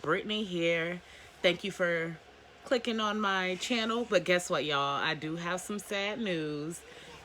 Brittany here. Thank you for clicking on my channel. But guess what, y'all? I do have some sad news.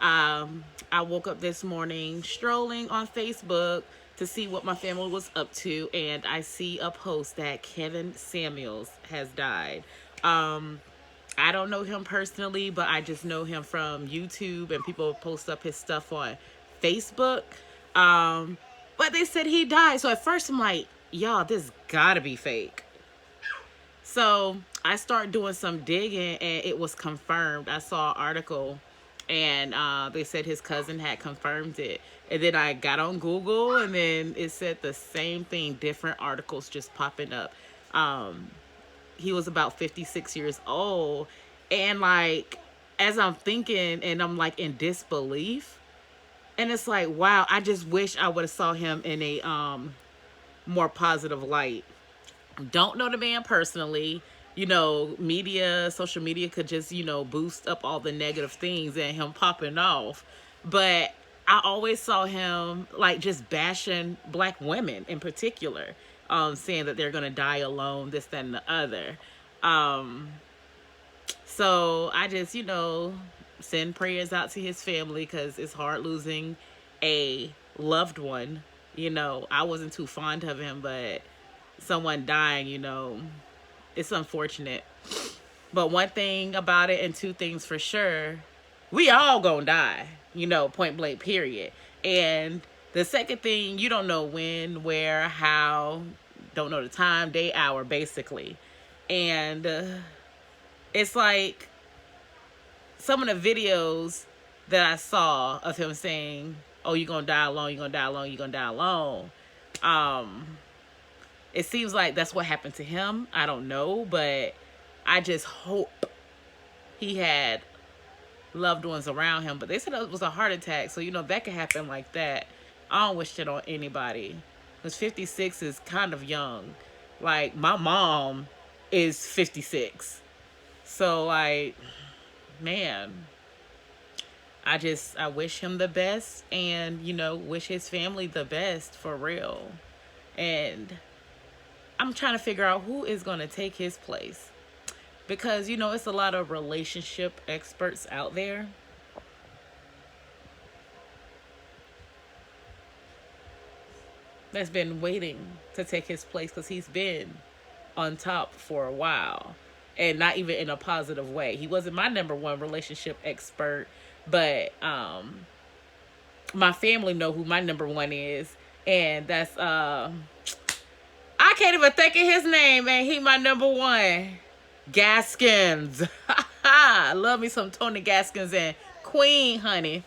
I woke up this morning strolling on Facebook to see what my family was up to, and I see a post that Kevin Sameuals has died. I don't know him personally, but I just know him from YouTube, and people post up his stuff on Facebook. But they said he died. So at first I'm like, y'all, this gotta be fake. So I started doing some digging, and it was confirmed. I saw an article, and they said his cousin had confirmed it. And then I got on Google, and then it said the same thing, different articles just popping up. He was about 56 years old. And like, as I'm thinking, and I'm like in disbelief, and it's like, wow, I just wish I would have saw him in a more positive light. Don't know the man personally. Social media could just, boost up all the negative things and him popping off. But I always saw him like just bashing black women in particular, saying that they're going to die alone, this, that, and the other. So I just, send prayers out to his family, because it's hard losing a loved one. I wasn't too fond of him, but someone dying, it's unfortunate. But one thing about it, and two things for sure, we all gonna die, point blank, period. And the second thing, you don't know when, where, how, don't know the time, day, hour, basically. And it's like some of the videos that I saw of him saying, oh, you're gonna die alone, you're gonna die alone, you're gonna die alone. It seems like that's what happened to him. I don't know, but I just hope he had loved ones around him. But they said it was a heart attack, so that could happen like that. I don't wish it on anybody, because 56 is kind of young. Like, my mom is 56, so like, man, I wish him the best, and wish his family the best, for real. And I'm trying to figure out who is going to take his place, because it's a lot of relationship experts out there. That's been waiting to take his place, because he's been on top for a while, and not even in a positive way. He wasn't my number one relationship expert, but my family know who my number one is, and that's I can't even think of his name, and he my number one. Gaskins. Love me some Tony Gaskins and Queen, honey.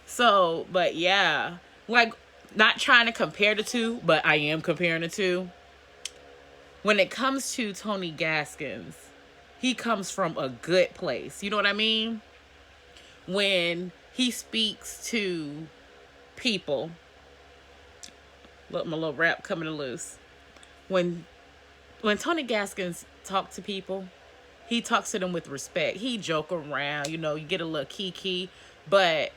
So, but yeah, like, not trying to compare the two, but I am comparing the two. When it comes to Tony Gaskins, he comes from a good place. You know what I mean? When he speaks to people, look, my little rap coming loose. When Tony Gaskins talks to people, he talks to them with respect. He joke around, you get a little kiki, but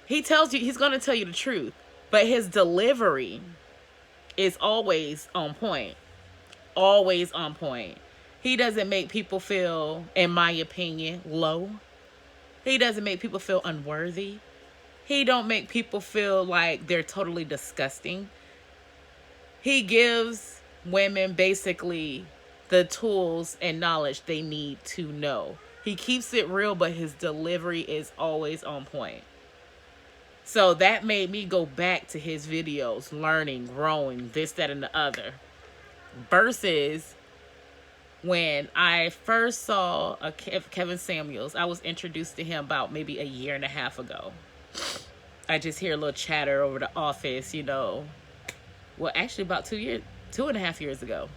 he's going to tell you the truth. But his delivery is always on point. Always on point. He doesn't make people feel, in my opinion, low. He doesn't make people feel unworthy. He don't make people feel like they're totally disgusting. He gives women basically the tools and knowledge they need to know. He keeps it real, but his delivery is always on point. So that made me go back to his videos, learning, growing, this, that, and the other. Versus when I first saw Kevin Sameuals, I was introduced to him about maybe a year and a half ago. I just hear a little chatter over the office, well, actually about 2.5 years ago.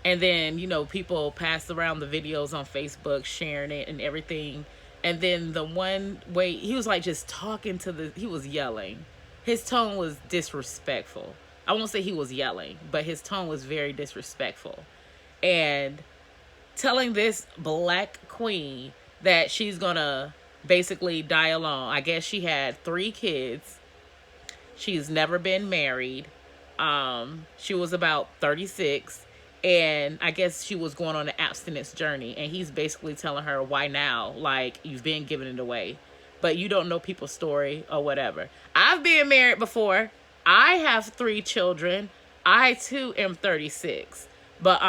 And then, people passed around the videos on Facebook, sharing it and everything. And then the one way, he was like just talking he was yelling. His tone was disrespectful. I won't say he was yelling, but his tone was very disrespectful. And telling this black queen that she's gonna basically die alone. I guess she had 3 kids. She's never been married. She was about 36, and I guess she was going on an abstinence journey, and he's basically telling her, why now? Like, you've been giving it away, but you don't know people's story or whatever. I've been married before. I have 3 children. I too am 36. But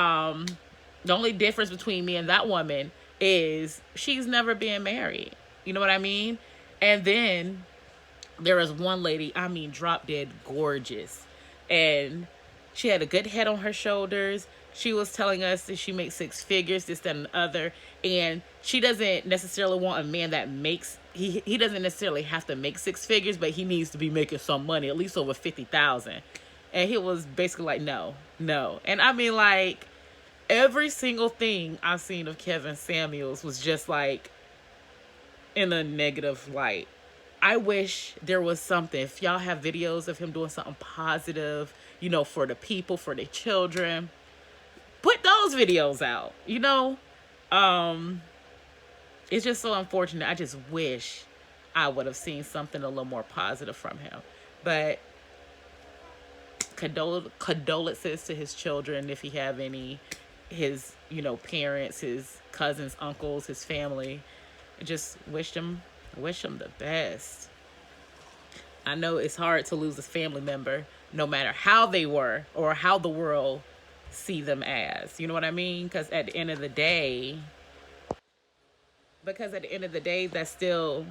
the only difference between me and that woman is she's never been married. You know what I mean? And then there was one lady, I mean, drop dead gorgeous. And she had a good head on her shoulders. She was telling us that she makes 6 figures, this, that, and the other. And she doesn't necessarily want a man that makes, he doesn't necessarily have to make 6 figures, but he needs to be making some money, at least over 50,000. And he was basically like, no, no. And I mean, like, every single thing I've seen of Kevin Sameuals was just like in a negative light. I wish there was something. If y'all have videos of him doing something positive, you know, for the people, for the children, put those videos out, you know. It's just so unfortunate. I just wish I would have seen something a little more positive from him. But condolences to his children, if he have any, his, you know, parents, his cousins, uncles, his family. I just wish them the best. I know it's hard to lose a family member, no matter how they were or how the world see them as. You know what I mean? Because at the end of the day, that's still,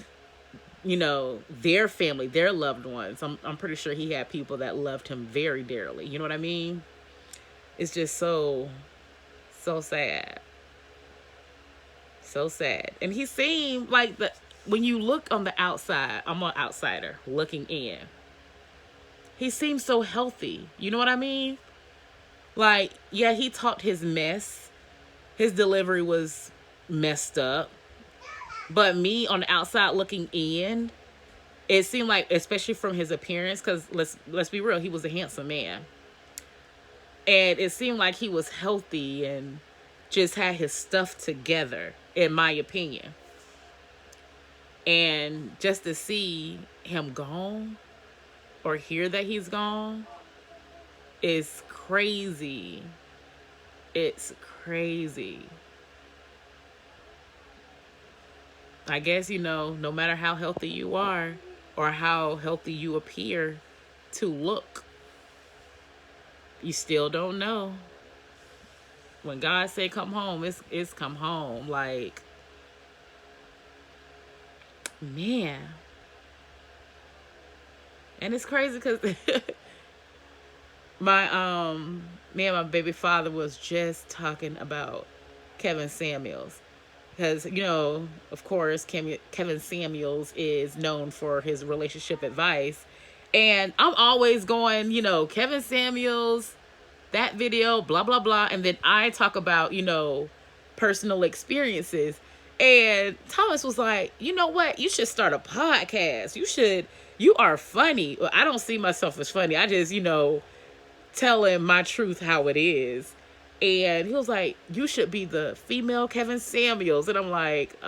you know, their family, their loved ones. I'm pretty sure he had people that loved him very dearly. You know what I mean? It's just so sad. So sad. And he seemed like when you look on the outside, I'm an outsider looking in. He seems so healthy. You know what I mean? Like, yeah, he talked his mess. His delivery was messed up. But me on the outside looking in, it seemed like, especially from his appearance, because let's be real, he was a handsome man. And it seemed like he was healthy and just had his stuff together, in my opinion. And just to see him gone or hear that he's gone is crazy. It's crazy. I guess, you know, no matter how healthy you are or how healthy you appear to look, you still don't know. When God say come home, it's come home. Like, man. And it's crazy because me and my baby father was just talking about Kevin Sameuals. Because, you know, of course, Kevin Sameuals is known for his relationship advice. And I'm always going, you know, Kevin Sameuals, that video, blah, blah, blah. And then I talk about, you know, personal experiences. And Thomas was like, you know what? You should start a podcast. You are funny. Well, I don't see myself as funny. I just, you know, telling my truth how it is. And he was like, you should be the female Kevin Sameuals. And I'm like,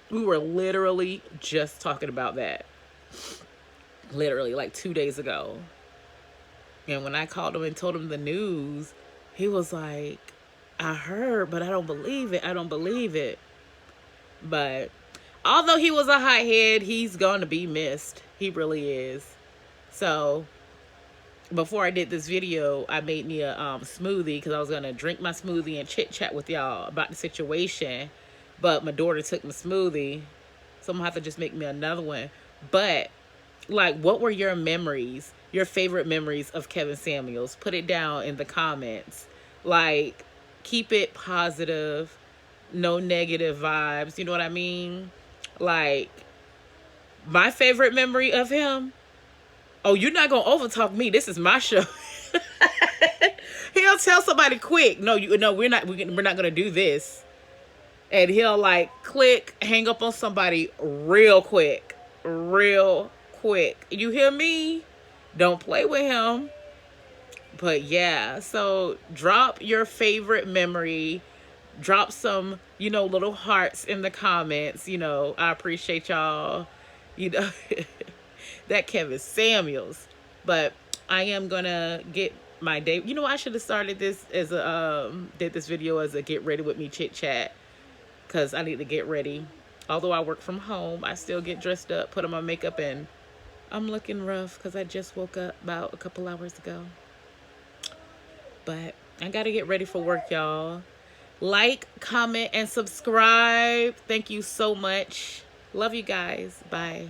we were literally just talking about that. Literally, like 2 days ago. And when I called him and told him the news, he was like, I heard, but I don't believe it. I don't believe it. But although he was a hothead, he's going to be missed. He really is. So before I did this video, I made me a smoothie because I was going to drink my smoothie and chit chat with y'all about the situation. But my daughter took my smoothie, so I'm going to have to just make me another one. But, like, what were your memories, your favorite memories of Kevin Sameuals? Put it down in the comments. Like, keep it positive, no negative vibes, you know what I mean? Like, my favorite memory of him, oh, you're not going to overtalk me. This is my show. He'll tell somebody quick, no, we're not going to do this. And he'll like click, hang up on somebody real quick. Real quick. You hear me? Don't play with him. But yeah, so drop your favorite memory. Drop some, you know, little hearts in the comments. You know, I appreciate y'all. You know, that Kevin Sameuals. But I am gonna get my day. You know, I should have started this as a did this video as a get ready with me chit chat, because I need to get ready. Although I work from home, I still get dressed up, put on my makeup, and I'm looking rough because I just woke up about a couple hours ago. But I gotta get ready for work, y'all. Like, comment, and subscribe. Thank you so much. Love you guys. Bye.